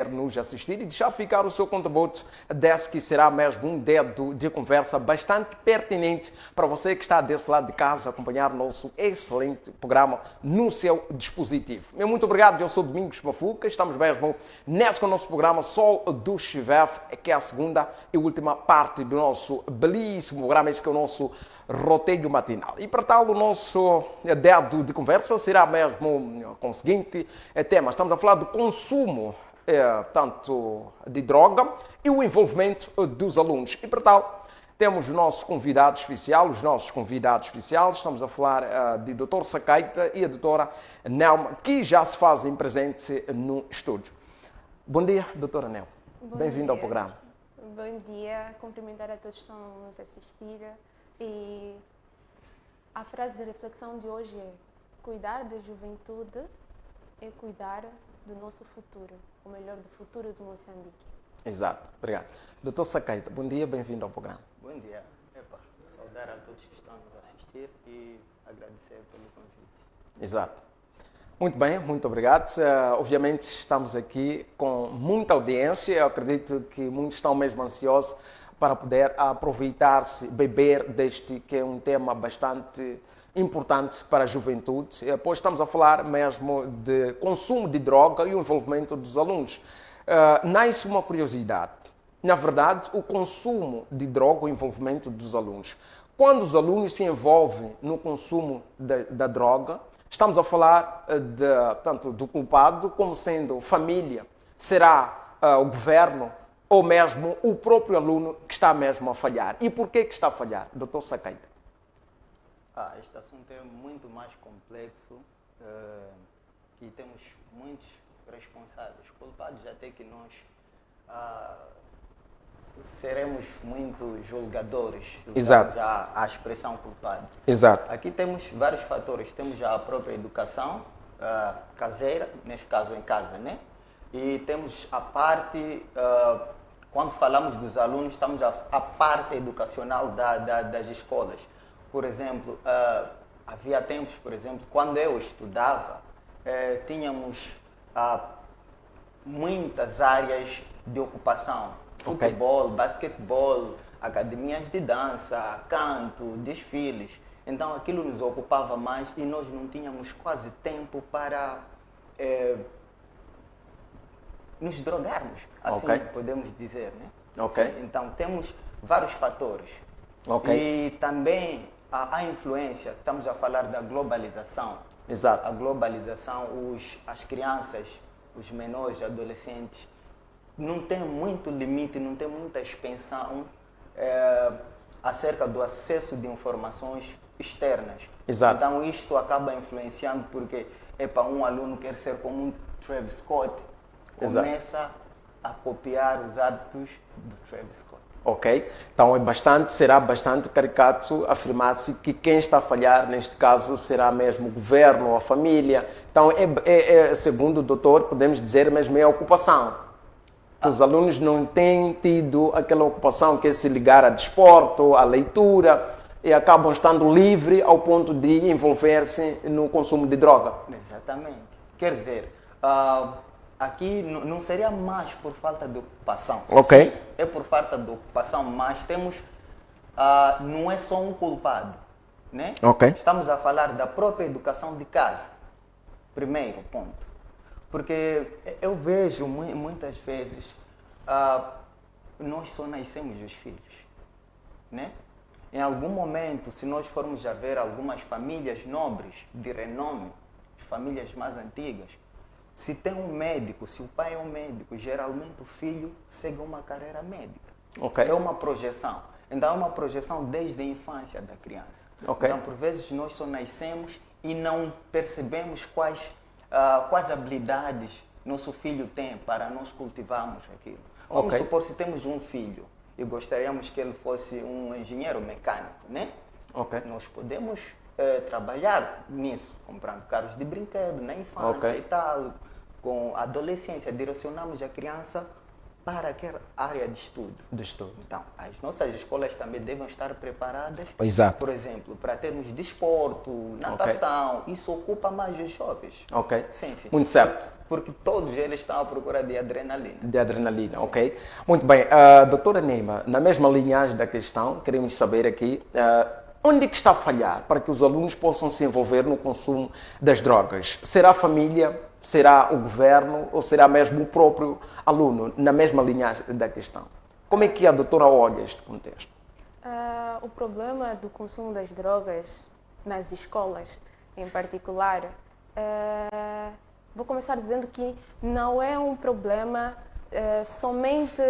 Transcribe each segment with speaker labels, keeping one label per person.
Speaker 1: nos assistir e deixar ficar o seu contributo desse que será mesmo um dedo de conversa bastante pertinente para você que está desse lado de casa acompanhar o nosso excelente programa no seu dispositivo. Muito obrigado, eu sou Domingos Mafuca, estamos mesmo nesse com o nosso programa Sol do Chivef, que é a segunda e última parte do nosso belíssimo programa, este que é o nosso roteiro matinal. E para tal, o nosso dedo de conversa será mesmo com o seguinte tema, estamos a falar do consumo tanto de droga e o envolvimento dos alunos. E para tal, temos o nosso convidado especial, os nossos convidados especiais, estamos a falar de Dr. Sacaita e a doutora Nelma, que já se fazem presente no estúdio. Bom dia, doutora Nelma. Bem-vinda ao programa.
Speaker 2: Bom dia, cumprimentar a todos que estão a nos assistir. E a frase de reflexão de hoje é: cuidar da juventude é cuidar do nosso futuro, ou melhor, do futuro de Moçambique.
Speaker 1: Exato, obrigado. Doutor Sacaita, bom dia, bem-vindo ao programa.
Speaker 3: Bom dia. Saudar a todos que estão a nos assistir e agradecer pelo convite.
Speaker 1: Exato. Muito bem, muito obrigado. Obviamente estamos aqui com muita audiência, eu acredito que muitos estão mesmo ansiosos para poder aproveitar-se, beber deste que é um tema bastante importante para a juventude, pois estamos a falar mesmo de consumo de droga e o envolvimento dos alunos. Nasce uma curiosidade. Na verdade, o consumo de droga, o envolvimento dos alunos. Quando os alunos se envolvem no consumo da droga, estamos a falar tanto do culpado como sendo família, será o governo ou mesmo o próprio aluno que está mesmo a falhar. E por que está a falhar, Dr. Sacaita?
Speaker 3: Este assunto é muito mais complexo e temos muitos responsáveis, culpados, até que nós seremos muito julgadores.
Speaker 1: Exato.
Speaker 3: Já a expressão culpado.
Speaker 1: Exato.
Speaker 3: Aqui temos vários fatores. Temos já a própria educação caseira, neste caso em casa, né? E temos a parte, quando falamos dos alunos, estamos a parte educacional das escolas. Por exemplo, havia tempos, por exemplo, quando eu estudava, tínhamos muitas áreas de ocupação. Futebol, basquetebol, academias de dança, canto, desfiles. Então aquilo nos ocupava mais e nós não tínhamos quase tempo para nos drogarmos, assim podemos dizer, né? Então temos vários fatores. E também a influência, estamos a falar da globalização.
Speaker 1: Exato.
Speaker 3: A globalização, as crianças, os menores, adolescentes, não tem muito limite, não tem muita expansão acerca do acesso de informações externas.
Speaker 1: Exato.
Speaker 3: Então isto acaba influenciando porque um aluno quer ser como um Travis Scott, começa a copiar os hábitos do Travis Scott.
Speaker 1: Então será bastante caricato afirmar-se que quem está a falhar, neste caso, será mesmo o governo ou a família. Então, segundo o doutor, podemos dizer mesmo é a ocupação. Os alunos não têm tido aquela ocupação que é se ligar a desporto, à leitura, e acabam estando livres ao ponto de envolver-se no consumo de droga.
Speaker 3: Exatamente. Quer dizer, aqui não seria mais por falta de ocupação. Sim, é por falta de ocupação, mas temos, não é só um culpado, né? Estamos a falar da própria educação de casa, primeiro ponto. Porque eu vejo muitas vezes, nós só nascemos os filhos, né? Em algum momento, se nós formos a ver algumas famílias nobres, de renome, famílias mais antigas, se tem um médico, se o pai é um médico, geralmente o filho segue uma carreira médica. É uma projeção. Então é uma projeção desde a infância da criança. Então por vezes nós só nascemos e não percebemos quais habilidades nosso filho tem para nós cultivarmos aquilo. Vamos supor, se temos um filho e gostaríamos que ele fosse um engenheiro mecânico, né? Nós podemos trabalhar nisso, comprando carros de brinquedo na infância e tal. Com a adolescência, direcionamos a criança para aquela área de estudo.
Speaker 1: De estudo.
Speaker 3: Então, as nossas escolas também devem estar preparadas,
Speaker 1: Exato.
Speaker 3: por exemplo, para termos desporto, natação. Isso ocupa mais os jovens.
Speaker 1: Ok.
Speaker 3: Sim, sim.
Speaker 1: Muito certo.
Speaker 3: Porque todos eles estão à procura de adrenalina.
Speaker 1: De adrenalina, ok? Muito bem. Doutora Neima, na mesma linhagem da questão, queremos saber aqui onde é que está a falhar para que os alunos possam se envolver no consumo das drogas? Será a família, será o governo ou será mesmo o próprio aluno, na mesma linhagem da questão? Como é que a doutora olha este contexto?
Speaker 2: O problema do consumo das drogas nas escolas, em particular, vou começar dizendo que não é um problema somente,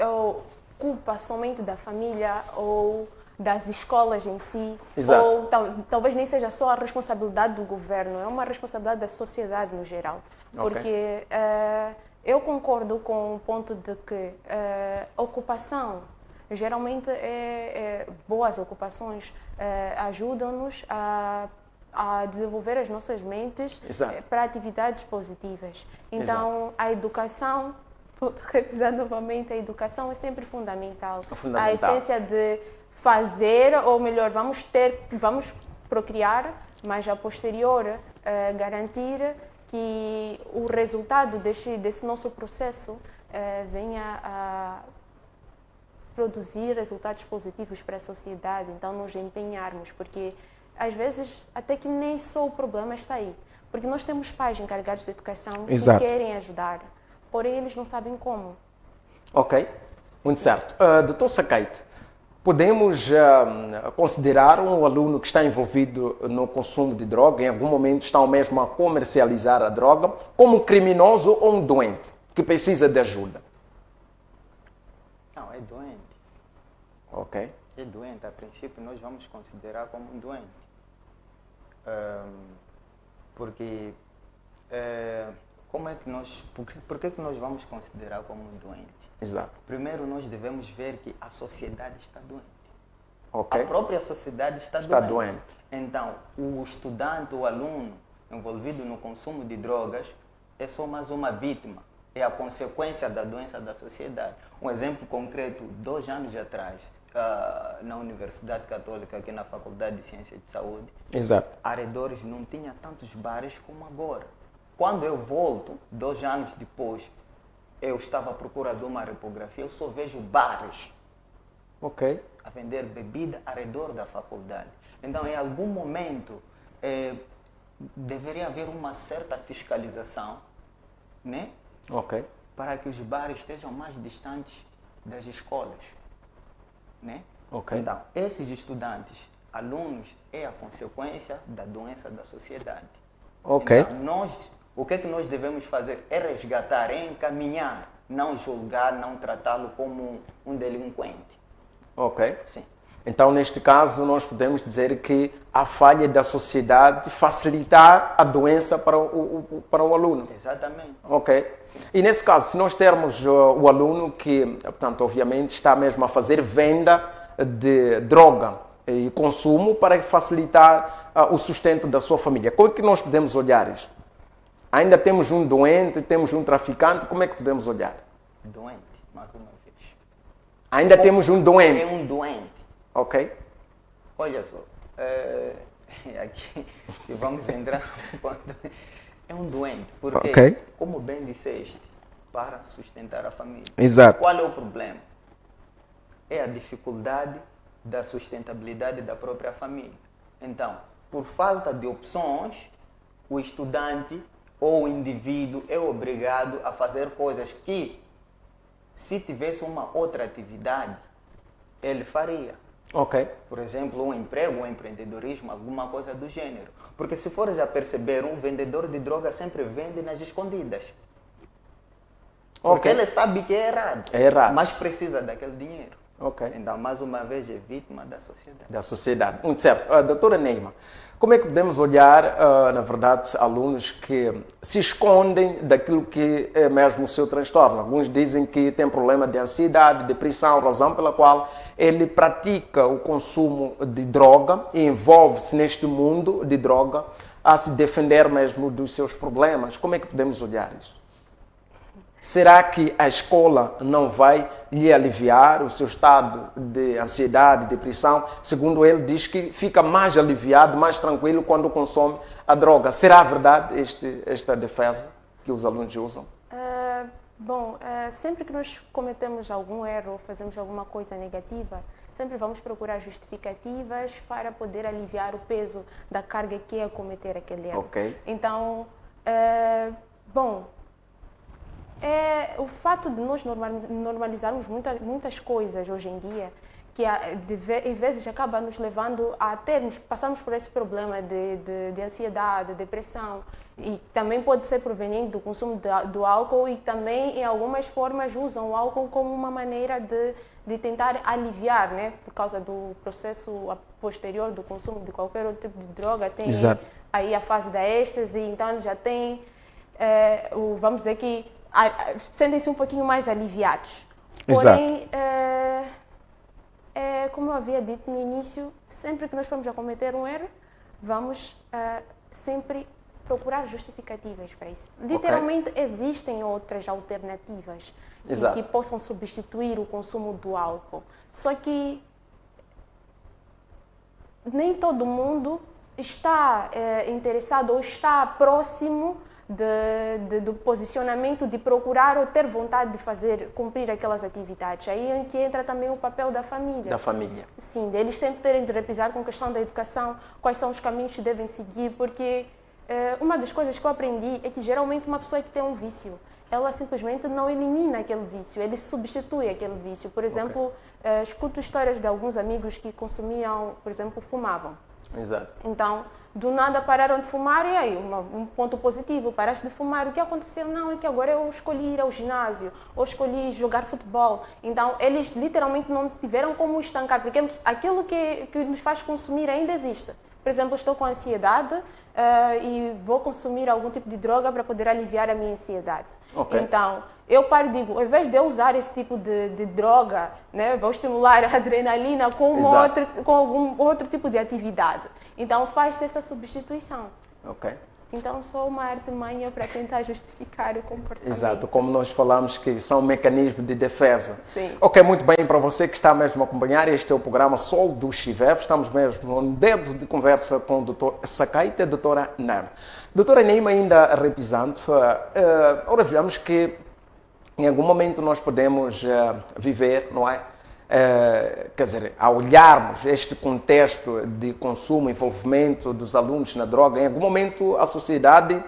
Speaker 2: ou culpa somente da família ou das escolas em si,
Speaker 1: Exato.
Speaker 2: ou talvez nem seja só a responsabilidade do governo, é uma responsabilidade da sociedade no geral.
Speaker 1: Ok.
Speaker 2: Porque eu concordo com o ponto de que a ocupação, geralmente boas ocupações, ajudam-nos a desenvolver as nossas mentes
Speaker 1: Exato.
Speaker 2: para atividades positivas. Então, a educação, vou revisar novamente, a educação é sempre fundamental.
Speaker 1: Fundamental.
Speaker 2: A essência de fazer, ou melhor, vamos procriar, mas a posterior garantir que o resultado desse nosso processo venha a produzir resultados positivos para a sociedade. Então, nos empenharmos, porque às vezes até que nem só o problema está aí. Porque nós temos pais encarregados de educação
Speaker 1: Exato.
Speaker 2: que querem ajudar, porém eles não sabem como.
Speaker 1: Ok, muito certo. Doutor Sacaite, podemos considerar um aluno que está envolvido no consumo de droga, em algum momento está mesmo a comercializar a droga, como um criminoso ou um doente que precisa de ajuda?
Speaker 3: Não, é doente.
Speaker 1: Ok.
Speaker 3: É doente. A princípio, nós vamos considerar como um doente. Porque como é que por que nós vamos considerar como um doente?
Speaker 1: Exato.
Speaker 3: Primeiro, nós devemos ver que a sociedade está doente.
Speaker 1: Ok.
Speaker 3: A própria sociedade está doente. Então, o estudante, o aluno envolvido no consumo de drogas é só mais uma vítima. É a consequência da doença da sociedade. Um exemplo concreto, 2 anos atrás, na Universidade Católica, aqui na Faculdade de Ciências de Saúde,
Speaker 1: Exato.
Speaker 3: arredores não tinha tantos bares como agora. Quando eu volto, 2 anos depois, eu estava à procura de uma repografia, eu só vejo bares
Speaker 1: Ok.
Speaker 3: a vender bebida ao redor da faculdade. Então, em algum momento, deveria haver uma certa fiscalização, né?
Speaker 1: Ok.
Speaker 3: Para que os bares estejam mais distantes das escolas, né?
Speaker 1: Ok.
Speaker 3: Então, esses estudantes, alunos, é a consequência da doença da sociedade.
Speaker 1: Ok.
Speaker 3: Então, o que é que nós devemos fazer? É resgatar, é encaminhar, não julgar, não tratá-lo como um delinquente.
Speaker 1: Ok.
Speaker 3: Sim.
Speaker 1: Então, neste caso, nós podemos dizer que a falha da sociedade facilitar a doença para o aluno.
Speaker 3: Exatamente.
Speaker 1: Ok. E nesse caso, se nós termos o aluno que, portanto, obviamente está mesmo a fazer venda de droga e consumo para facilitar o sustento da sua família, como é que nós podemos olhar isso? Ainda temos um doente, temos um traficante, como é que podemos olhar?
Speaker 3: Doente, mais uma vez.
Speaker 1: Ainda temos um doente.
Speaker 3: É um doente.
Speaker 1: Ok?
Speaker 3: Olha só, aqui vamos entrar no ponto. É um doente, porque,
Speaker 1: Ok.
Speaker 3: como bem disseste, para sustentar a família.
Speaker 1: Exato.
Speaker 3: Qual é o problema? É a dificuldade da sustentabilidade da própria família. Então, por falta de opções, o estudante ou o indivíduo é obrigado a fazer coisas que, se tivesse uma outra atividade, ele faria.
Speaker 1: Ok.
Speaker 3: Por exemplo, um emprego, um empreendedorismo, alguma coisa do gênero. Porque se fores a perceber, um vendedor de droga sempre vende nas escondidas. Porque
Speaker 1: Ok.
Speaker 3: ele sabe que é errado.
Speaker 1: É errado.
Speaker 3: Mas precisa daquele dinheiro.
Speaker 1: Ok.
Speaker 3: Então, mais uma vez, é vítima da sociedade.
Speaker 1: Da sociedade. Muito certo. Doutora Neima, como é que podemos olhar, na verdade, alunos que se escondem daquilo que é mesmo o seu transtorno? Alguns dizem que tem problema de ansiedade, depressão, razão pela qual ele pratica o consumo de droga e envolve-se neste mundo de droga a se defender mesmo dos seus problemas. Como é que podemos olhar isso? Será que a escola não vai lhe aliviar o seu estado de ansiedade, depressão? Segundo ele, diz que fica mais aliviado, mais tranquilo quando consome a droga. Será verdade esta defesa que os alunos usam?
Speaker 2: Sempre que nós cometemos algum erro, fazemos alguma coisa negativa, sempre vamos procurar justificativas para poder aliviar o peso da carga que é cometer aquele erro.
Speaker 1: Ok.
Speaker 2: Então, o fato de nós normalizarmos muitas coisas hoje em dia, que em vezes acaba nos levando a passarmos por esse problema de ansiedade, depressão, e também pode ser proveniente do consumo do álcool, e também em algumas formas usam o álcool como uma maneira de tentar aliviar, né? Por causa do processo posterior do consumo de qualquer outro tipo de droga, tem aí a fase da êxtase, então já tem, vamos dizer que sentem-se um pouquinho mais aliviados. Porém, como eu havia dito no início, sempre que nós formos a cometer um erro, vamos sempre procurar justificativas para isso. Literalmente existem outras alternativas que possam substituir o consumo do álcool. Só que nem todo mundo está interessado ou está próximo do posicionamento de procurar ou ter vontade de cumprir aquelas atividades. Aí é que entra também o papel da família.
Speaker 1: Da família.
Speaker 2: Sim, deles sempre terem de repisar com a questão da educação, quais são os caminhos que devem seguir, porque uma das coisas que eu aprendi é que geralmente uma pessoa que tem um vício, ela simplesmente não elimina aquele vício, ele substitui aquele vício. Por exemplo, escuto histórias de alguns amigos que consumiam, por exemplo, fumavam.
Speaker 1: Exato.
Speaker 2: Então, do nada pararam de fumar e aí, um ponto positivo, paraste de fumar. O que aconteceu? Não, é que agora eu escolhi ir ao ginásio, ou escolhi jogar futebol. Então, eles literalmente não tiveram como estancar, porque aquilo que lhes faz consumir ainda existe. Por exemplo, estou com ansiedade e vou consumir algum tipo de droga para poder aliviar a minha ansiedade.
Speaker 1: Okay.
Speaker 2: Então, eu paro e digo, ao invés de eu usar esse tipo de droga, né, vou estimular a adrenalina com algum outro tipo de atividade. Então, faz-se essa substituição.
Speaker 1: Ok.
Speaker 2: Então, só uma artimanha para tentar justificar o comportamento.
Speaker 1: Exato, como nós falamos que são mecanismos de defesa.
Speaker 2: Sim.
Speaker 1: Ok, muito bem, para você que está mesmo a acompanhar, este é o programa Sol do Chivev. Estamos mesmo no dedo de conversa com o Dr. Sakaita e a doutora Neima. Doutora Neima, ainda repisando, ora vejamos que em algum momento nós podemos viver, não é? Quer dizer, ao olharmos este contexto de consumo, envolvimento dos alunos na droga, em algum momento a sociedade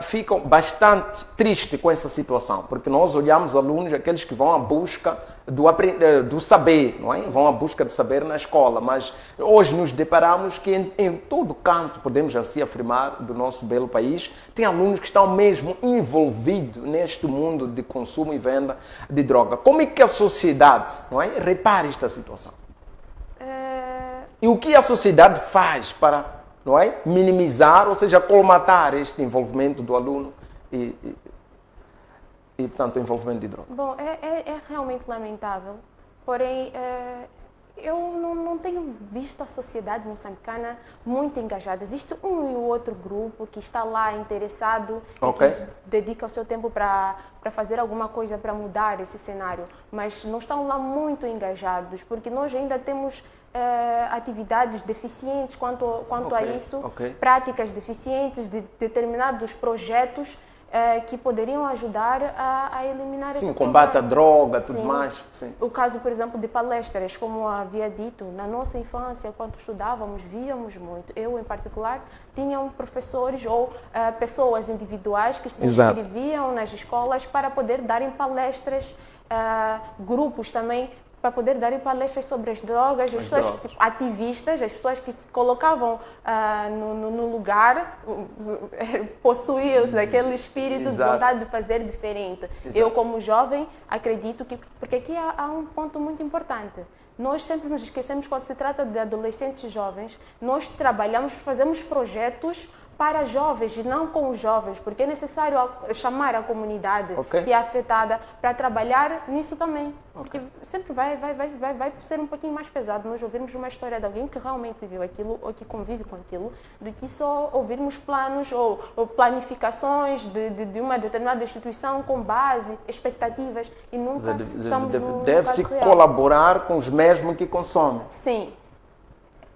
Speaker 1: fica bastante triste com essa situação, porque nós olhamos alunos, aqueles que vão à busca do saber, não é? Vão à busca do saber na escola, mas hoje nos deparamos que em todo canto, podemos assim afirmar, do nosso belo país, tem alunos que estão mesmo envolvidos neste mundo de consumo e venda de droga. Como é que a sociedade, não é, repara esta situação? E o que a sociedade faz para, não é, minimizar, ou seja, colmatar este envolvimento do aluno e portanto, o envolvimento de droga?
Speaker 2: Bom, é realmente lamentável, porém, eu não tenho visto a sociedade moçambicana muito engajada. Existe um e outro grupo que está lá interessado e que dedica o seu tempo para fazer alguma coisa para mudar esse cenário, mas não estão lá muito engajados, porque nós ainda temos atividades deficientes quanto a isso, práticas deficientes de determinados projetos que poderiam ajudar a eliminar esse problema.
Speaker 1: Combate à droga, tudo mais. Sim.
Speaker 2: O caso, por exemplo, de palestras, como havia dito, na nossa infância, quando estudávamos, víamos muito. Eu, em particular, tinha professores ou pessoas individuais que se inscreviam nas escolas para poder darem palestras, grupos também, para poder darem palestras sobre as drogas, as pessoas ativistas, as pessoas que se colocavam no lugar, possuíam-se daquele espírito de vontade de fazer diferente. Eu, como jovem, acredito que... Porque aqui há um ponto muito importante. Nós sempre nos esquecemos, quando se trata de adolescentes jovens, nós trabalhamos, fazemos projetos para jovens e não com os jovens, porque é necessário chamar a comunidade
Speaker 1: Ok.
Speaker 2: que é afetada para trabalhar nisso também.
Speaker 1: Ok.
Speaker 2: Porque sempre vai ser um pouquinho mais pesado nós ouvirmos uma história de alguém que realmente viveu aquilo ou que convive com aquilo, do que só ouvirmos planos ou planificações de uma determinada instituição com base, expectativas e nunca estamos no
Speaker 1: Deve-se
Speaker 2: caso real.
Speaker 1: colaborar com os mesmos que consomem.
Speaker 2: Sim,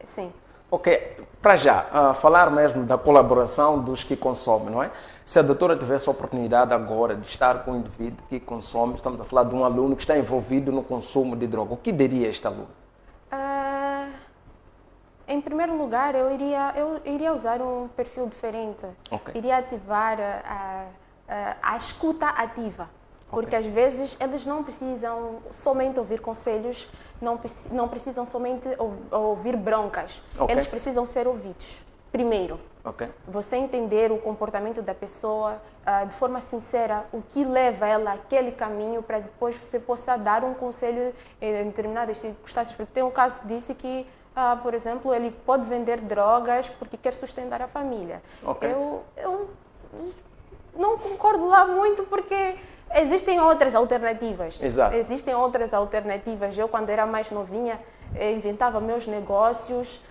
Speaker 2: sim.
Speaker 1: Ok, para já, falar mesmo da colaboração dos que consomem, não é? Se a doutora tivesse a oportunidade agora de estar com um indivíduo que consome, estamos a falar de um aluno que está envolvido no consumo de droga, o que diria este aluno?
Speaker 2: Em primeiro lugar, eu iria usar um perfil diferente.
Speaker 1: Ok.
Speaker 2: Iria ativar a escuta ativa. Porque às vezes eles não precisam somente ouvir conselhos, não precisam somente ouvir broncas.
Speaker 1: Ok.
Speaker 2: Eles precisam ser ouvidos. Primeiro,
Speaker 1: Ok,
Speaker 2: você entender o comportamento da pessoa de forma sincera, o que leva ela àquele caminho para depois você possa dar um conselho em determinadas circunstâncias. Porque tem um caso disso que, por exemplo, ele pode vender drogas porque quer sustentar a família.
Speaker 1: Ok.
Speaker 2: Eu não concordo lá muito porque existem outras alternativas.
Speaker 1: Exato.
Speaker 2: Existem outras alternativas. Eu, quando era mais novinha, inventava meus negócios.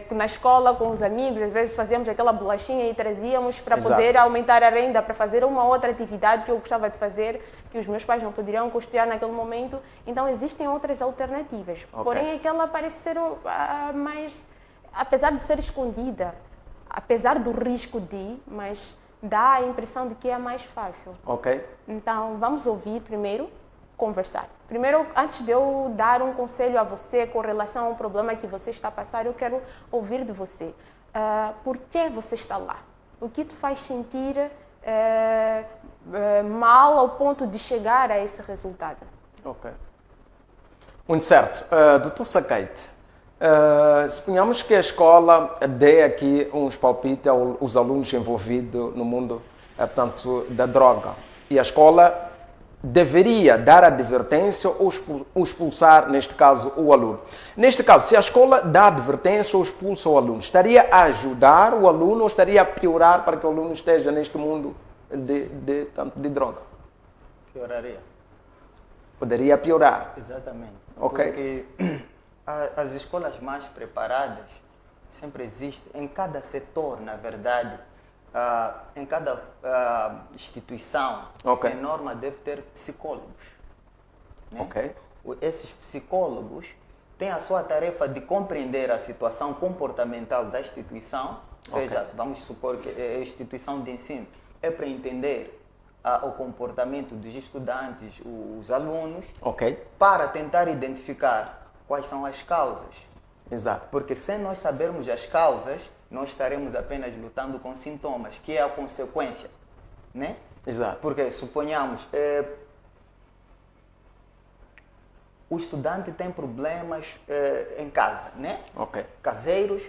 Speaker 2: Na escola, com os amigos, às vezes fazíamos aquela bolachinha e trazíamos para
Speaker 1: Exato.
Speaker 2: poder aumentar a renda, para fazer uma outra atividade que eu gostava de fazer, que os meus pais não poderiam custear naquele momento. Então, existem outras alternativas.
Speaker 1: Ok.
Speaker 2: Porém, aquela parece ser mais, apesar de ser escondida, apesar do risco mas dá a impressão de que é mais fácil.
Speaker 1: ok,
Speaker 2: Então, vamos ouvir primeiro, conversar. Primeiro, antes de eu dar um conselho a você com relação ao problema que você está a passar, eu quero ouvir de você. Por que você está lá? O que te faz sentir mal ao ponto de chegar a esse resultado?
Speaker 1: ok. Muito certo. Doutor Sakaite, suponhamos que a escola dê aqui uns palpites aos alunos envolvidos no mundo, portanto, da droga. E a escola deveria dar advertência ou expulsar, neste caso, o aluno. Neste caso, se a escola dá advertência ou expulsa o aluno, estaria a ajudar o aluno ou estaria a piorar para que o aluno esteja neste mundo de droga?
Speaker 3: Pioraria.
Speaker 1: Poderia piorar.
Speaker 3: Exatamente.
Speaker 1: Ok.
Speaker 3: Porque as escolas mais preparadas sempre existem, em cada setor, na verdade, em cada instituição,
Speaker 1: Ok.
Speaker 3: a norma deve ter psicólogos. Né?
Speaker 1: Ok.
Speaker 3: Esses psicólogos têm a sua tarefa de compreender a situação comportamental da instituição, ou seja, vamos supor que a instituição de ensino é para entender o comportamento dos estudantes, os alunos,
Speaker 1: Ok.
Speaker 3: para tentar identificar quais são as causas.
Speaker 1: Exato.
Speaker 3: Porque sem nós sabermos as causas, nós estaremos apenas lutando com sintomas, que é a consequência, né?
Speaker 1: Exato.
Speaker 3: Porque, suponhamos, o estudante tem problemas em casa, né?
Speaker 1: Ok.
Speaker 3: Caseiros,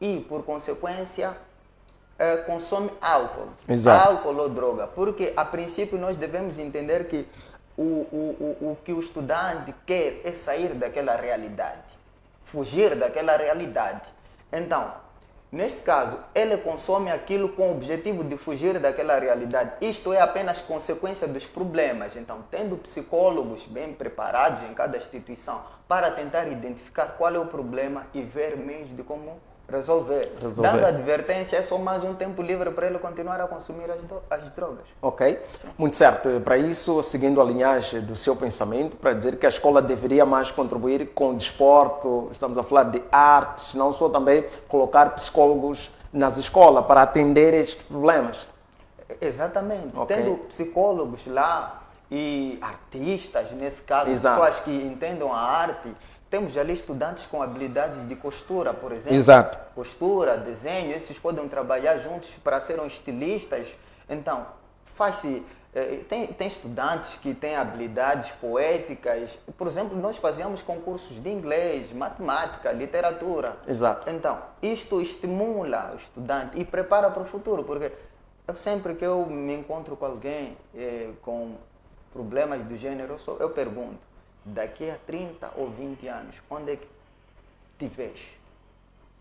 Speaker 3: e, por consequência, consome álcool.
Speaker 1: Exato.
Speaker 3: Álcool ou droga. Porque, a princípio, nós devemos entender que o que o estudante quer é sair daquela realidade, fugir daquela realidade. Então, neste caso, ele consome aquilo com o objetivo de fugir daquela realidade. Isto é apenas consequência dos problemas. Então, tendo psicólogos bem preparados em cada instituição para tentar identificar qual é o problema e ver meios de como resolver. Dando advertência, é só mais um tempo livre para ele continuar a consumir as drogas.
Speaker 1: Ok, muito certo. Para isso, seguindo a linhagem do seu pensamento, para dizer que a escola deveria mais contribuir com o desporto, estamos a falar de artes, não só também colocar psicólogos nas escolas para atender estes problemas.
Speaker 3: Exatamente.
Speaker 1: Ok.
Speaker 3: Tendo psicólogos lá e artistas, nesse caso,
Speaker 1: Exato.
Speaker 3: pessoas que entendam a arte. Temos ali estudantes com habilidades de costura, por exemplo.
Speaker 1: Exato.
Speaker 3: Costura, desenho, esses podem trabalhar juntos para serem estilistas. Então, faz-se. Tem estudantes que têm habilidades poéticas. Por exemplo, nós fazíamos concursos de inglês, matemática, literatura.
Speaker 1: Exato.
Speaker 3: Então, isto estimula o estudante e prepara para o futuro, porque sempre que eu me encontro com alguém com problemas do gênero, eu pergunto: daqui a 30 ou 20 anos, onde é que te vês?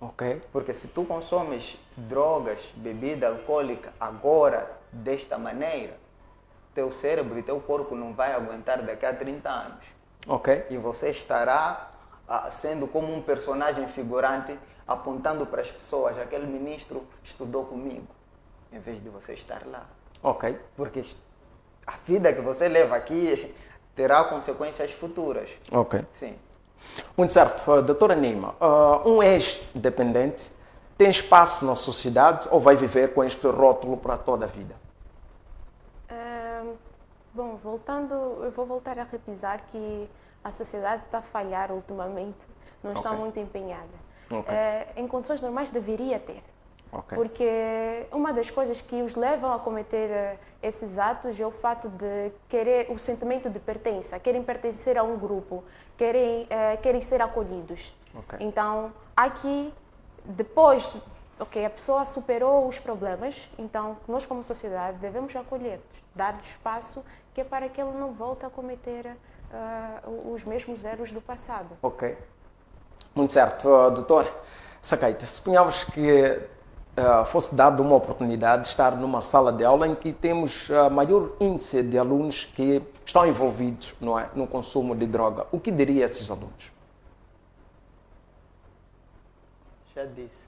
Speaker 1: Ok.
Speaker 3: Porque se tu consomes drogas, bebida alcoólica agora, desta maneira, teu cérebro e teu corpo não vai aguentar daqui a 30 anos.
Speaker 1: Ok.
Speaker 3: E você estará sendo como um personagem figurante, apontando para as pessoas, aquele ministro estudou comigo, em vez de você estar lá.
Speaker 1: Ok.
Speaker 3: Porque a vida que você leva aqui terá consequências futuras.
Speaker 1: Ok.
Speaker 3: Sim.
Speaker 1: Muito certo. Doutora Nima, um ex-dependente tem espaço na sociedade ou vai viver com este rótulo para toda a vida?
Speaker 2: Bom, eu vou voltar a repisar que a sociedade está a falhar ultimamente, não está muito empenhada.
Speaker 1: Ok.
Speaker 2: Em condições normais deveria ter.
Speaker 1: Ok.
Speaker 2: Porque uma das coisas que os levam a cometer esses atos é o fato de querer o sentimento de pertença, querem pertencer a um grupo, querem ser acolhidos.
Speaker 1: Ok.
Speaker 2: Então, aqui, depois, a pessoa superou os problemas, então nós como sociedade devemos acolher, dar espaço, que é para que ele não volte a cometer os mesmos erros do passado.
Speaker 1: Ok. Muito certo. Doutor Sakaita, suponhamos que fosse dada uma oportunidade de estar numa sala de aula em que temos maior índice de alunos que estão envolvidos, não é, no consumo de droga. O que diria a esses alunos?
Speaker 3: Já disse.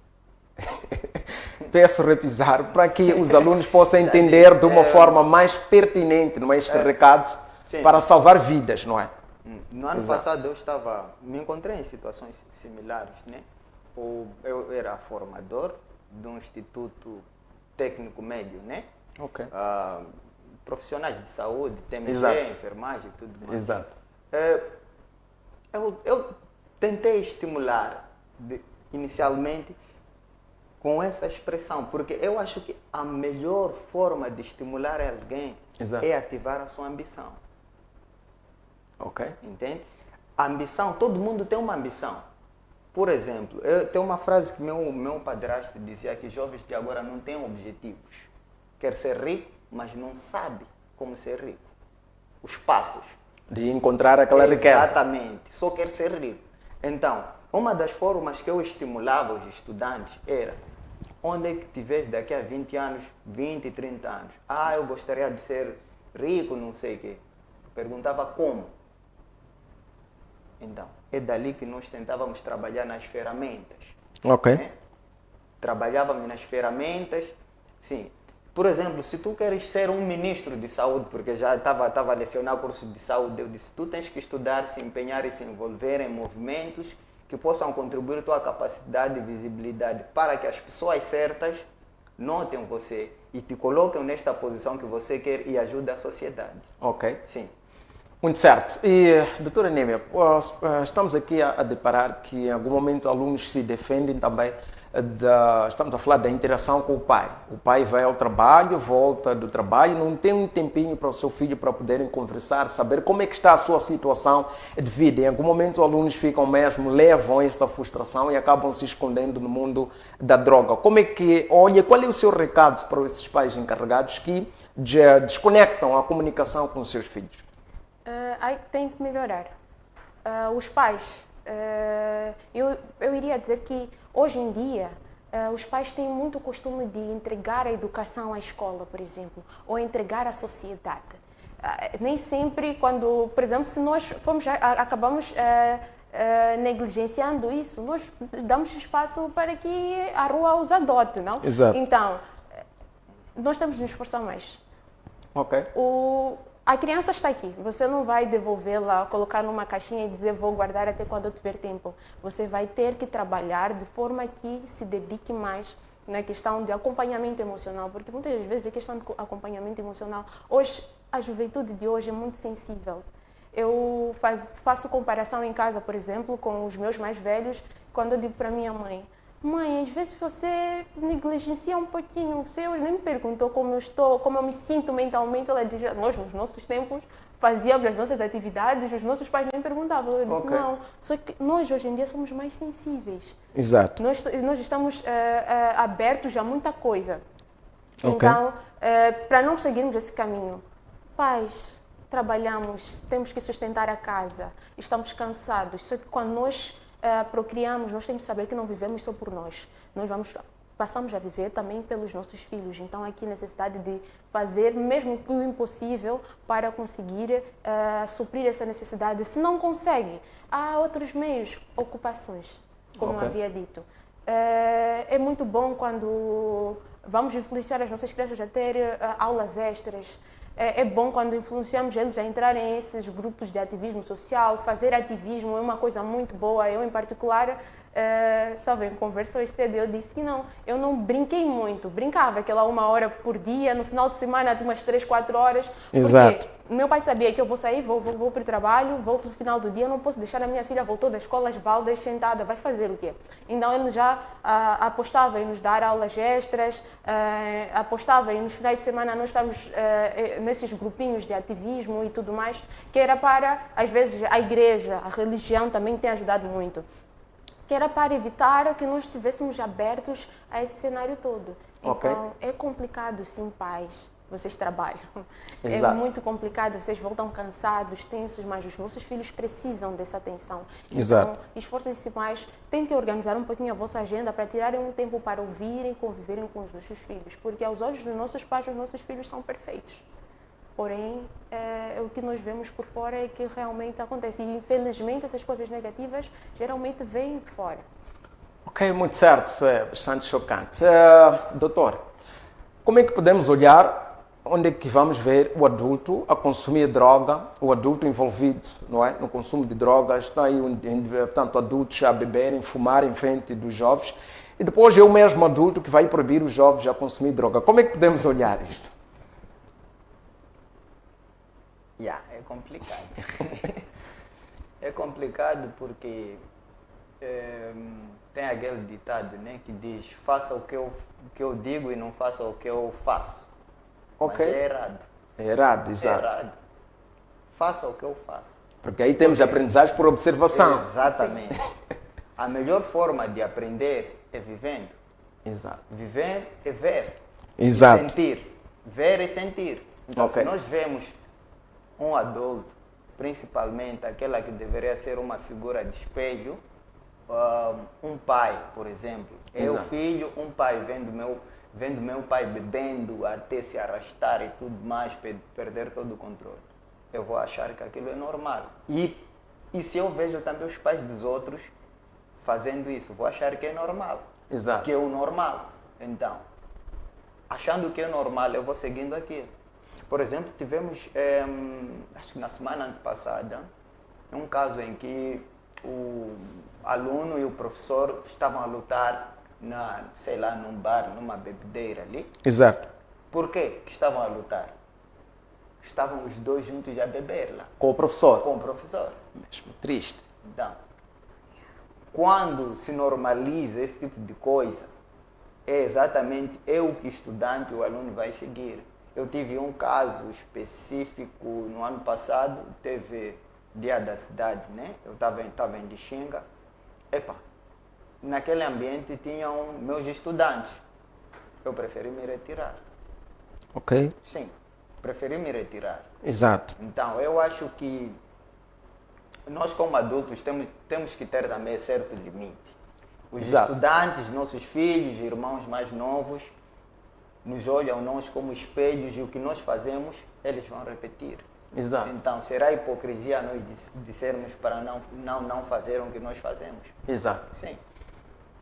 Speaker 1: Peço repisar para que os alunos possam entender de uma forma mais pertinente, não é, este recado,
Speaker 3: sim,
Speaker 1: para salvar vidas, não é?
Speaker 3: No ano
Speaker 1: Exato.
Speaker 3: passado me encontrei em situações similares, né? Eu era formador de um instituto técnico médio, né?
Speaker 1: Ok.
Speaker 3: Profissionais de saúde, TMG,
Speaker 1: Exato.
Speaker 3: enfermagem e tudo mais.
Speaker 1: Exato.
Speaker 3: Eu tentei estimular inicialmente com essa expressão, porque eu acho que a melhor forma de estimular alguém
Speaker 1: Exato.
Speaker 3: é ativar a sua ambição.
Speaker 1: Ok.
Speaker 3: Entende? A ambição, todo mundo tem uma ambição. Por exemplo, tem uma frase que meu padrasto dizia, que jovens de agora não têm objetivos. Quer ser rico, mas não sabe como ser rico. Os passos.
Speaker 1: De encontrar aquela riqueza.
Speaker 3: Exatamente. Só quer ser rico. Então, uma das formas que eu estimulava os estudantes era: onde é que te vês daqui a 20 anos, 20, 30 anos? Eu gostaria de ser rico, não sei o quê. Perguntava como. Então, é dali que nós tentávamos trabalhar nas ferramentas.
Speaker 1: Ok.
Speaker 3: Né? Trabalhávamos nas ferramentas, sim. Por exemplo, se tu queres ser um ministro de saúde, porque já estava a lecionar curso de saúde, eu disse, tu tens que estudar, se empenhar e se envolver em movimentos que possam contribuir tua capacidade e visibilidade para que as pessoas certas notem você e te coloquem nesta posição que você quer e ajude a sociedade.
Speaker 1: Ok.
Speaker 3: Sim.
Speaker 1: Muito certo. E, doutora Némia, estamos aqui a deparar que em algum momento alunos se defendem também estamos a falar da interação com o pai. O pai vai ao trabalho, volta do trabalho, não tem um tempinho para o seu filho para poderem conversar, saber como é que está a sua situação de vida. Em algum momento alunos ficam mesmo, levam esta frustração e acabam se escondendo no mundo da droga. Como é que, qual é o seu recado para esses pais encarregados que desconectam a comunicação com os seus filhos?
Speaker 2: Aí tem que melhorar. Os pais, eu iria dizer que hoje em dia os pais têm muito costume de entregar a educação à escola, por exemplo, ou entregar à sociedade. Nem sempre quando, por exemplo, se nós acabamos negligenciando isso, nós damos espaço para que a rua os adote, não?
Speaker 1: Exato.
Speaker 2: Então, nós temos de nos esforçar mais.
Speaker 1: Ok.
Speaker 2: A criança está aqui, você não vai devolvê-la, colocar numa caixinha e dizer vou guardar até quando eu tiver tempo. Você vai ter que trabalhar de forma que se dedique mais na questão de acompanhamento emocional, porque muitas vezes a questão de acompanhamento emocional, hoje, a juventude de hoje é muito sensível. Eu faço comparação em casa, por exemplo, com os meus mais velhos, quando eu digo para minha mãe, mãe, às vezes você negligencia um pouquinho, você nem me perguntou como eu estou, como eu me sinto mentalmente. Ela diz, nós nos nossos tempos fazíamos as nossas atividades, os nossos pais nem perguntavam. Eu disse, não, só que nós hoje em dia somos mais sensíveis.
Speaker 1: Exato.
Speaker 2: Nós estamos abertos a muita coisa.
Speaker 1: Okay.
Speaker 2: Então, para não seguirmos esse caminho, pais, trabalhamos, temos que sustentar a casa, estamos cansados, só que quando nós procriamos, nós temos que saber que não vivemos só por nós. Passamos a viver também pelos nossos filhos. Então, aqui a necessidade de fazer mesmo o impossível para conseguir suprir essa necessidade. Se não consegue, há outros meios, ocupações, como havia dito. É muito bom quando vamos influenciar as nossas crianças a ter aulas extras. É bom quando influenciamos eles a entrarem em esses grupos de ativismo social. Fazer ativismo é uma coisa muito boa. Eu, em particular, em conversa hoje cedo, eu disse que eu não brinquei muito. Brincava aquela 1 hora por dia, no final de semana, de umas 3, 4 horas.
Speaker 1: Exato.
Speaker 2: Porque meu pai sabia que eu vou sair, vou para o trabalho, volto no final do dia, eu não posso deixar a minha filha voltou da escola, as baldas, sentada, vai fazer o quê? Então ele já apostava em nos dar aulas extras, apostava em nos finais de semana nós estamos nesses grupinhos de ativismo e tudo mais, que era para, às vezes, a igreja, a religião também tem ajudado muito, que era para evitar que nós estivéssemos abertos a esse cenário todo. Então, é complicado, sim, pais. Vocês trabalham.
Speaker 1: Exato.
Speaker 2: É muito complicado, vocês voltam cansados, tensos, mas os vossos filhos precisam dessa atenção.
Speaker 1: Exato.
Speaker 2: Então, esforcem-se mais, tentem organizar um pouquinho a vossa agenda para tirarem um tempo para ouvirem, conviverem com os vossos filhos, porque aos olhos dos nossos pais, os nossos filhos são perfeitos. Porém, o que nós vemos por fora é que realmente acontece. E, infelizmente, essas coisas negativas geralmente vêm de fora.
Speaker 1: Ok, muito certo. É bastante chocante. Doutor, como é que podemos olhar onde é que vamos ver o adulto a consumir droga, o adulto envolvido, não é, no consumo de drogas, está aí, portanto, adultos a beberem, fumar em frente dos jovens, e depois é o mesmo adulto que vai proibir os jovens a consumir droga. Como é que podemos olhar isto?
Speaker 3: É complicado. É complicado porque tem aquele ditado, né, que diz: faça o que eu digo e não faça o que eu faço.
Speaker 1: Ok.
Speaker 3: Mas é errado.
Speaker 1: É errado, exato.
Speaker 3: É errado. Faça o que eu faço.
Speaker 1: Porque aí temos aprendizagem por observação.
Speaker 3: Exatamente. A melhor forma de aprender é vivendo.
Speaker 1: Exato.
Speaker 3: Viver é ver.
Speaker 1: Exato.
Speaker 3: E sentir. Ver e sentir. Então,
Speaker 1: Ok.
Speaker 3: se nós vemos um adulto, principalmente aquela que deveria ser uma figura de espelho, um pai, por exemplo. Eu,
Speaker 1: Exato.
Speaker 3: filho, um pai vendo meu pai bebendo até se arrastar e tudo mais, perder todo o controle. Eu vou achar que aquilo é normal. E se eu vejo também os pais dos outros fazendo isso, vou achar que é normal.
Speaker 1: Exato.
Speaker 3: Que é o normal. Então, achando que é normal, eu vou seguindo aquilo. Por exemplo, tivemos, acho que na semana passada, um caso em que o aluno e o professor estavam a lutar num bar, numa bebedeira ali.
Speaker 1: Exato.
Speaker 3: Por quê que estavam a lutar? Estavam os dois juntos a beber lá.
Speaker 1: Com o professor.
Speaker 3: Com o professor.
Speaker 1: Mesmo triste.
Speaker 3: Então, quando se normaliza esse tipo de coisa, é exatamente o que estudante, o aluno vai seguir. Eu tive um caso específico no ano passado, teve Dia da Cidade, né? Eu estava em Lixinga. Naquele ambiente tinham meus estudantes. Eu preferi me retirar.
Speaker 1: Ok.
Speaker 3: Sim, preferi me retirar.
Speaker 1: Exato.
Speaker 3: Então, eu acho que nós como adultos temos que ter também certo limite. Os
Speaker 1: Exato.
Speaker 3: estudantes, nossos filhos, irmãos mais novos, nos olham nós como espelhos e o que nós fazemos, eles vão repetir.
Speaker 1: Exato.
Speaker 3: Então, será hipocrisia nós dissermos para não fazer o que nós fazemos?
Speaker 1: Exato.
Speaker 3: Sim.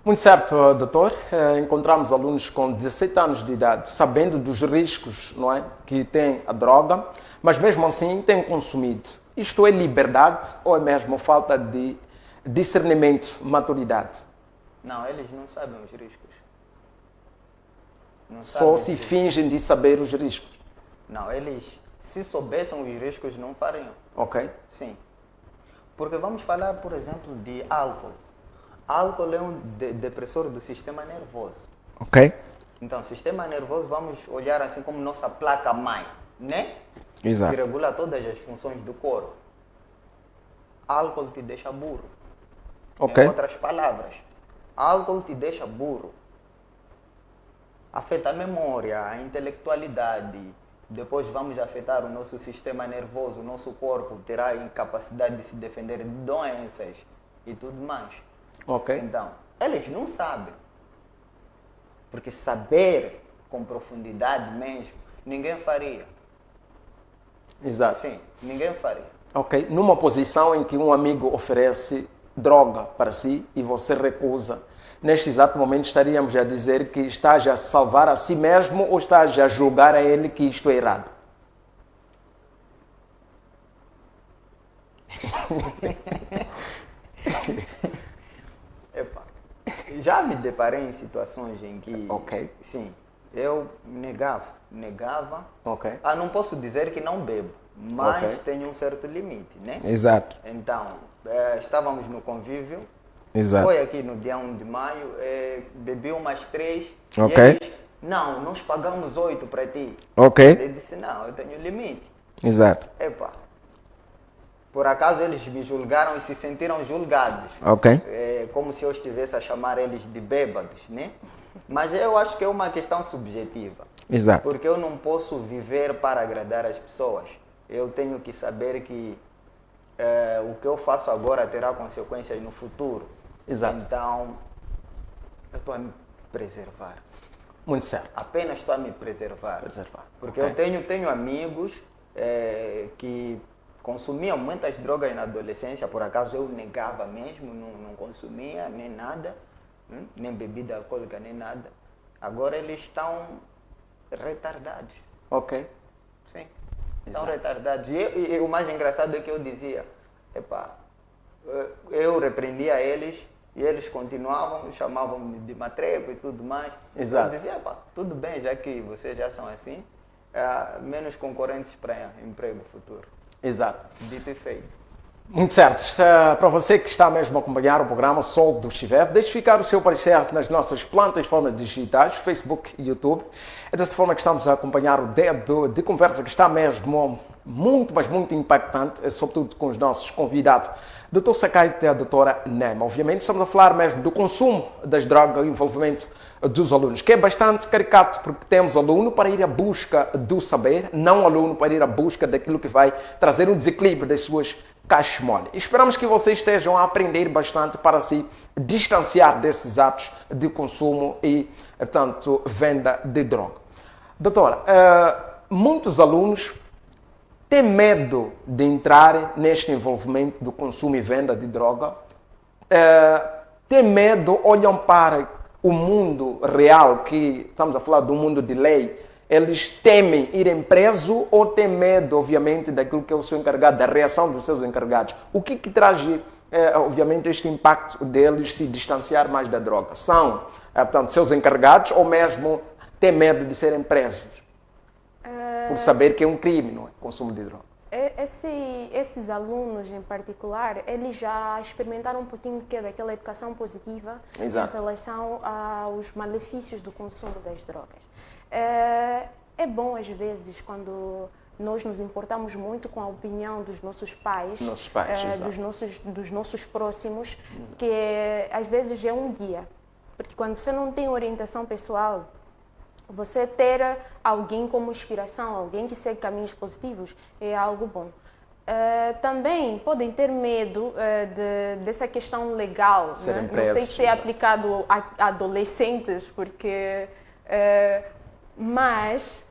Speaker 1: Muito certo, doutor. Encontramos alunos com 17 anos de idade, sabendo dos riscos, não é, que tem a droga, mas mesmo assim têm consumido. Isto é liberdade ou é mesmo falta de discernimento, maturidade?
Speaker 3: Não, eles não sabem os riscos. Não
Speaker 1: Só
Speaker 3: sabem
Speaker 1: se
Speaker 3: os riscos.
Speaker 1: fingem de saber os riscos.
Speaker 3: Não, eles, se soubessem os riscos, não fariam.
Speaker 1: Ok?
Speaker 3: Sim. Porque vamos falar, por exemplo, de álcool. Álcool é um depressor do sistema nervoso.
Speaker 1: Ok.
Speaker 3: Então, sistema nervoso, vamos olhar assim como nossa placa-mãe, né?
Speaker 1: Exato.
Speaker 3: Que regula todas as funções do corpo. Álcool te deixa burro.
Speaker 1: Ok.
Speaker 3: Em outras palavras, álcool te deixa burro. Afeta a memória, a intelectualidade. Depois vamos afetar o nosso sistema nervoso, o nosso corpo terá incapacidade de se defender de doenças e tudo mais.
Speaker 1: Ok.
Speaker 3: Então, eles não sabem. Porque saber com profundidade mesmo, ninguém faria.
Speaker 1: Exato.
Speaker 3: Sim, ninguém faria.
Speaker 1: Ok. Numa posição em que um amigo oferece droga para si e você recusa, neste exato momento estaríamos a dizer que estás a salvar a si mesmo ou estás a julgar a ele que isto é errado?
Speaker 3: Epa, já me deparei em situações em que,
Speaker 1: Ok.
Speaker 3: sim, eu negava.
Speaker 1: Ok.
Speaker 3: Não posso dizer que não bebo, mas
Speaker 1: Ok.
Speaker 3: tenho um certo limite, né?
Speaker 1: Exato.
Speaker 3: Então, estávamos no convívio,
Speaker 1: Exato.
Speaker 3: foi aqui no dia 1 de maio, bebi umas 3,
Speaker 1: Ok.
Speaker 3: e eles, não, nós pagamos 8 para ti.
Speaker 1: Ok.
Speaker 3: Eu disse, não, eu tenho limite.
Speaker 1: Exato.
Speaker 3: Epa, por acaso eles me julgaram e se sentiram julgados.
Speaker 1: Ok.
Speaker 3: É como se eu estivesse a chamar eles de bêbados, né? Mas eu acho que é uma questão subjetiva.
Speaker 1: Exato.
Speaker 3: Porque eu não posso viver para agradar as pessoas. Eu tenho que saber que o que eu faço agora terá consequências no futuro.
Speaker 1: Exato.
Speaker 3: Então, eu estou a me preservar.
Speaker 1: Muito certo.
Speaker 3: Apenas estou a me preservar.
Speaker 1: Preservar.
Speaker 3: Porque
Speaker 1: Ok.
Speaker 3: eu tenho amigos que consumiam muitas drogas na adolescência, por acaso eu negava mesmo, não consumia nem nada, nem bebida alcoólica, nem nada. Agora eles estão retardados.
Speaker 1: Ok.
Speaker 3: Sim, estão
Speaker 1: Exato.
Speaker 3: retardados. E o mais engraçado é que eu dizia, epá, eu repreendia eles e eles continuavam, chamavam-me de matreco e tudo mais.
Speaker 1: Exato.
Speaker 3: Eu dizia, epá, tudo bem, já que vocês já são assim, menos concorrentes para emprego futuro.
Speaker 1: Exato.
Speaker 3: Dito e feito.
Speaker 1: Muito certo. Para você que está mesmo a acompanhar o programa Sol do Chiver, deixe ficar o seu parecer nas nossas plataformas digitais, Facebook e YouTube. É dessa forma que estamos a acompanhar o dedo de conversa que está mesmo muito, mas muito impactante, sobretudo com os nossos convidados, Dr. Sakaite e a doutora Nema. Obviamente estamos a falar mesmo do consumo das drogas e o envolvimento dos alunos, que é bastante caricato, porque temos aluno para ir à busca do saber, não aluno para ir à busca daquilo que vai trazer um desequilíbrio das suas caixas mole. Esperamos que vocês estejam a aprender bastante para se distanciar desses atos de consumo e, portanto, venda de droga. Doutora, muitos alunos têm medo de entrar neste envolvimento do consumo e venda de droga, têm medo, olham para o mundo real, que estamos a falar do mundo de lei, eles temem irem preso ou têm medo, obviamente, daquilo que é o seu encarregado, da reação dos seus encarregados. O que traz, obviamente, este impacto deles se distanciar mais da droga? São, portanto, seus encarregados ou mesmo têm medo de serem presos? Por saber que é um crime, não é? Consumo de droga.
Speaker 2: Esses alunos em particular, eles já experimentaram um pouquinho daquela educação positiva.
Speaker 1: Exato.
Speaker 2: Em relação aos malefícios do consumo das drogas. É bom, às vezes, quando nós nos importamos muito com a opinião dos nossos pais, dos nossos próximos, que às vezes é um guia. Porque quando você não tem orientação pessoal, você ter alguém como inspiração, alguém que segue caminhos positivos, é algo bom. Também podem ter medo dessa questão legal, né? Não sei se é aplicado a adolescentes, porque, mas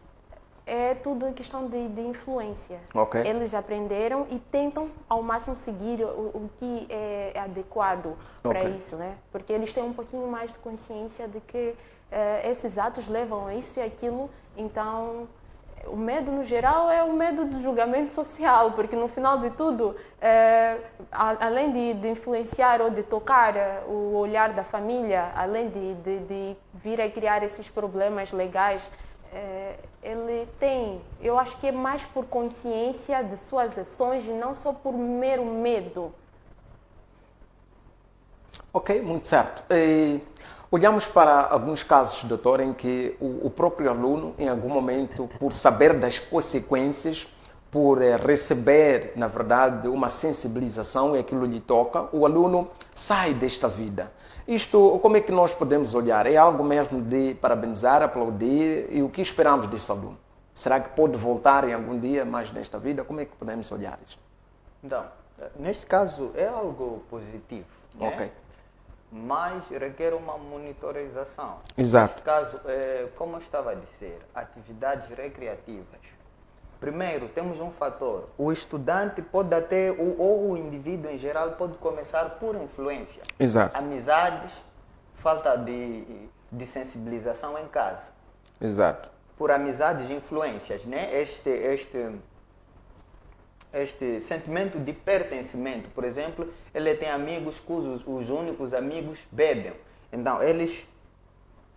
Speaker 2: é tudo questão de influência.
Speaker 1: Okay.
Speaker 2: Eles aprenderam e tentam ao máximo seguir o que é adequado para isso, né? Porque eles têm um pouquinho mais de consciência de que esses atos levam a isso e aquilo. Então, o medo no geral é o medo do julgamento social, porque no final de tudo, além de influenciar ou de tocar o olhar da família, além de vir a criar esses problemas legais, ele tem, eu acho que é mais por consciência de suas ações e não só por mero medo.
Speaker 1: Ok, muito certo. Olhamos para alguns casos, doutor, em que o próprio aluno, em algum momento, por saber das consequências, por receber, na verdade, uma sensibilização e aquilo lhe toca, o aluno sai desta vida. Isto, como é que nós podemos olhar? É algo mesmo de parabenizar, aplaudir, e o que esperamos desse aluno? Será que pode voltar em algum dia mais nesta vida? Como é que podemos olhar isto?
Speaker 3: Então, neste caso, é algo positivo. Né?
Speaker 1: Ok.
Speaker 3: mas requer uma monitorização.
Speaker 1: Exato.
Speaker 3: Neste caso, como eu estava a dizer, atividades recreativas. Primeiro, temos um fator. O estudante pode até, ou o indivíduo em geral, pode começar por influência.
Speaker 1: Exato.
Speaker 3: Amizades, falta de sensibilização em casa.
Speaker 1: Exato.
Speaker 3: Por amizades e influências, né? Este sentimento de pertencimento, por exemplo, ele tem amigos cujos os únicos amigos bebem. Então, eles,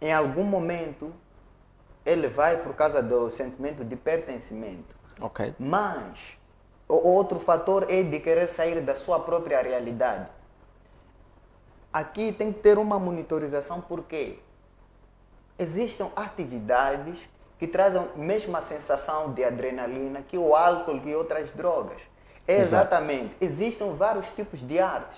Speaker 3: em algum momento, ele vai por causa do sentimento de pertencimento.
Speaker 1: Ok.
Speaker 3: Mas, o outro fator é de querer sair da sua própria realidade. Aqui tem que ter uma monitorização porque existem atividades que trazem a mesma sensação de adrenalina que o álcool e outras drogas. Exatamente. Existem vários tipos de artes,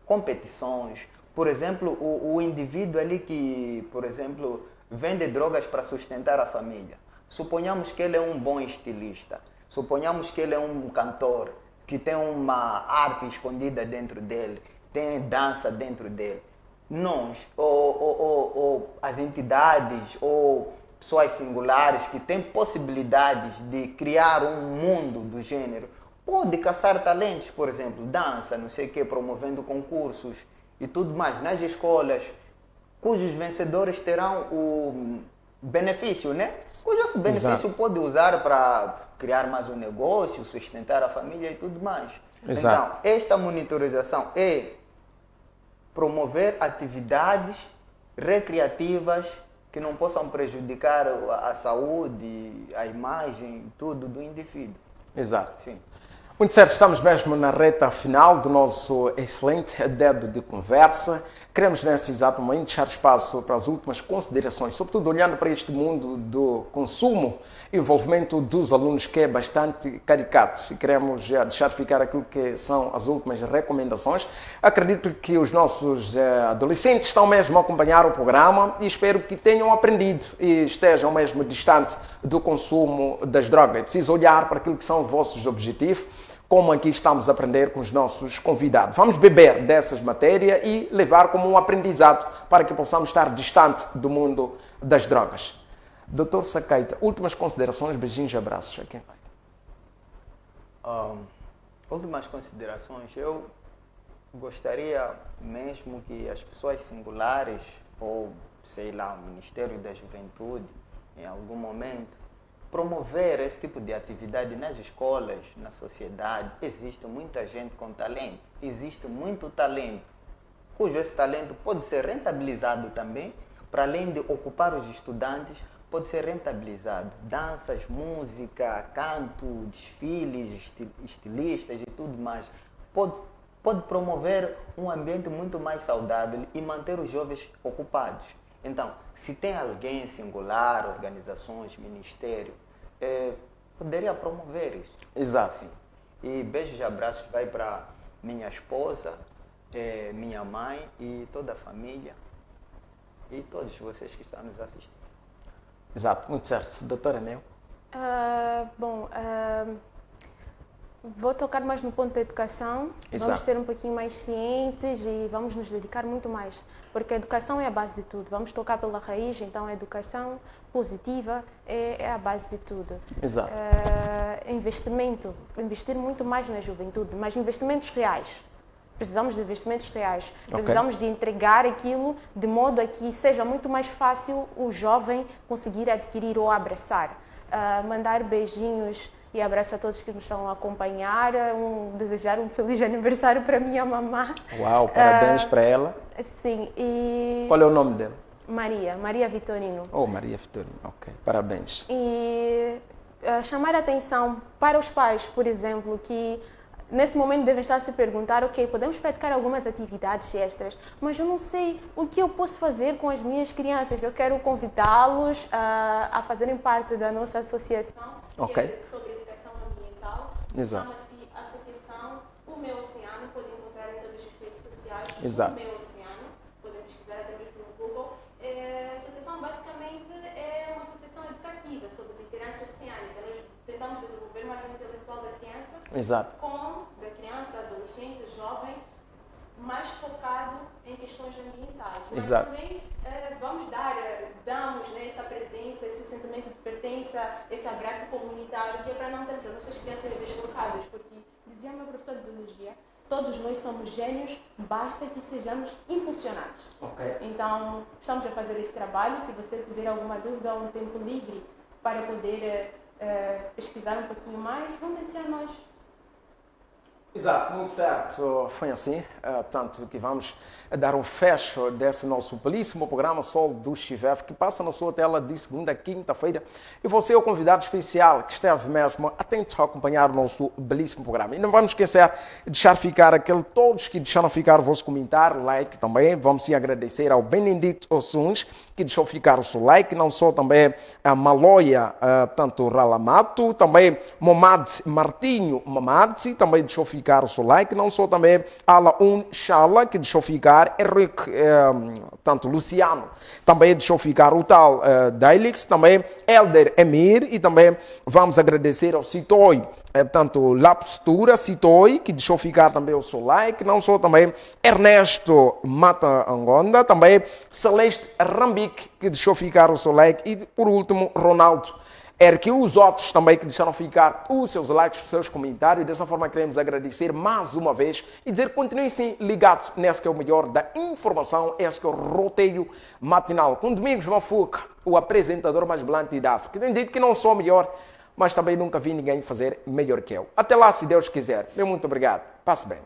Speaker 3: competições. Por exemplo, o indivíduo ali que, por exemplo, vende drogas para sustentar a família. Suponhamos que ele é um bom estilista. Suponhamos que ele é um cantor que tem uma arte escondida dentro dele, tem dança dentro dele. Nós, ou as entidades, ou pessoas singulares que têm possibilidades de criar um mundo do gênero, pode caçar talentos, por exemplo, dança, não sei o que, promovendo concursos e tudo mais nas escolas, cujos vencedores terão o benefício, né? Cujo esse benefício
Speaker 1: Exato.
Speaker 3: pode usar para criar mais um negócio, sustentar a família e tudo mais.
Speaker 1: Exato.
Speaker 3: Então, esta monitorização é promover atividades recreativas que não possam prejudicar a saúde, a imagem, tudo do indivíduo.
Speaker 1: Exato.
Speaker 3: Sim.
Speaker 1: Muito certo, estamos mesmo na reta final do nosso excelente dedo de conversa. Queremos, nesse exato momento, deixar espaço para as últimas considerações, sobretudo olhando para este mundo do consumo e envolvimento dos alunos, que é bastante caricato. E queremos já deixar ficar aquilo que são as últimas recomendações. Acredito que os nossos adolescentes estão mesmo a acompanhar o programa e espero que tenham aprendido e estejam mesmo distante do consumo das drogas. É preciso olhar para aquilo que são os vossos objetivos, como aqui estamos a aprender com os nossos convidados. Vamos beber dessas matérias e levar como um aprendizado para que possamos estar distante do mundo das drogas. Dr. Sacaita, últimas considerações, beijinhos e abraços aqui.
Speaker 3: Últimas considerações. Eu gostaria mesmo que as pessoas singulares, ou sei lá, o Ministério da Juventude, em algum momento, promover esse tipo de atividade nas escolas, na sociedade. Existe muita gente com talento, existe muito talento, cujo esse talento pode ser rentabilizado também, para além de ocupar os estudantes, pode ser rentabilizado. Danças, música, canto, desfiles, estilistas e tudo mais. Pode promover um ambiente muito mais saudável e manter os jovens ocupados. Então, se tem alguém singular, organizações, ministério, poderia promover isso.
Speaker 1: Exato.
Speaker 3: Sim. E beijos e abraços vai para minha esposa, minha mãe e toda a família e todos vocês que estão nos assistindo.
Speaker 1: Exato, muito certo. Doutora Neu?
Speaker 2: Vou tocar mais no ponto da educação.
Speaker 1: Exato.
Speaker 2: Vamos ser um pouquinho mais cientes e vamos nos dedicar muito mais, porque a educação é a base de tudo. Vamos tocar pela raiz, então a educação positiva é a base de tudo.
Speaker 1: Exato.
Speaker 2: Investir muito mais na juventude, mas investimentos reais. Precisamos de investimentos reais. Precisamos de entregar aquilo de modo a que seja muito mais fácil o jovem conseguir adquirir ou abraçar. Mandar beijinhos e abraço a todos que nos estão a acompanhar. Desejar um feliz aniversário para a minha mamã.
Speaker 1: Uau, parabéns para ela.
Speaker 2: Sim, e...
Speaker 1: Qual é o nome dela?
Speaker 2: Maria Vitorino.
Speaker 1: Oh, Maria Vitorino, ok. Parabéns.
Speaker 2: E chamar a atenção para os pais, por exemplo, que nesse momento devem estar a se perguntar, ok, podemos praticar algumas atividades extras, mas eu não sei o que eu posso fazer com as minhas crianças. Eu quero convidá-los a fazerem parte da nossa associação sobre educação ambiental.
Speaker 1: Exato.
Speaker 2: Chama-se Associação O Meu Oceano, podem encontrar em todas as redes sociais.
Speaker 1: Exato.
Speaker 2: O Meu Oceano, podem pesquisar até mesmo no Google. A associação basicamente é uma associação educativa sobre literacia oceânica. Nós tentamos desenvolver mais o intelectual da criança.
Speaker 1: Exato.
Speaker 2: Da criança, adolescente, jovem, mais focado em questões ambientais. Mas
Speaker 1: Exato.
Speaker 2: também damos, né, essa presença, esse sentimento de pertença, esse abraço comunitário, que é para não termos as nossas crianças deslocadas, porque dizia meu professor de biologia, todos nós somos gênios, basta que sejamos impulsionados.
Speaker 1: Ok.
Speaker 2: Então, estamos a fazer esse trabalho. Se você tiver alguma dúvida ou um tempo livre para poder pesquisar um pouquinho mais, vamos deixar nós.
Speaker 1: Exato, muito certo. Foi assim, tanto que vamos dar um fecho desse nosso belíssimo programa Sol do Chivef, que passa na sua tela de segunda a quinta-feira. E você é o convidado especial que esteve mesmo atento a acompanhar o nosso belíssimo programa. E não vamos esquecer de deixar ficar todos que deixaram ficar o vosso comentário, like também. Vamos sim agradecer ao Benedito Ossuns, que deixou ficar o seu like, não só também a Maloia, tanto Ralamato, também Momad Martinho Mamad, também deixou ficar o seu like, não só também Alaun Shala, que deixou ficar Henrique, tanto Luciano, também deixou ficar o tal Dailix, também Elder Emir, e também vamos agradecer ao Citoi, tanto Lapstura Citoi, que deixou ficar também o seu like, não só também Ernesto Mata Angonda, também Celeste Rambic, que deixou ficar o seu like, e por último Ronaldo que os outros também que deixaram ficar os seus likes, os seus comentários. Dessa forma queremos agradecer mais uma vez e dizer que continuem sim ligados nesse que é o melhor da informação, esse que é o roteio matinal. Com Domingos Mafuca, o apresentador mais brilhante da África. Tenho dito que não sou melhor, mas também nunca vi ninguém fazer melhor que eu. Até lá, se Deus quiser. Meu muito obrigado. Passe bem.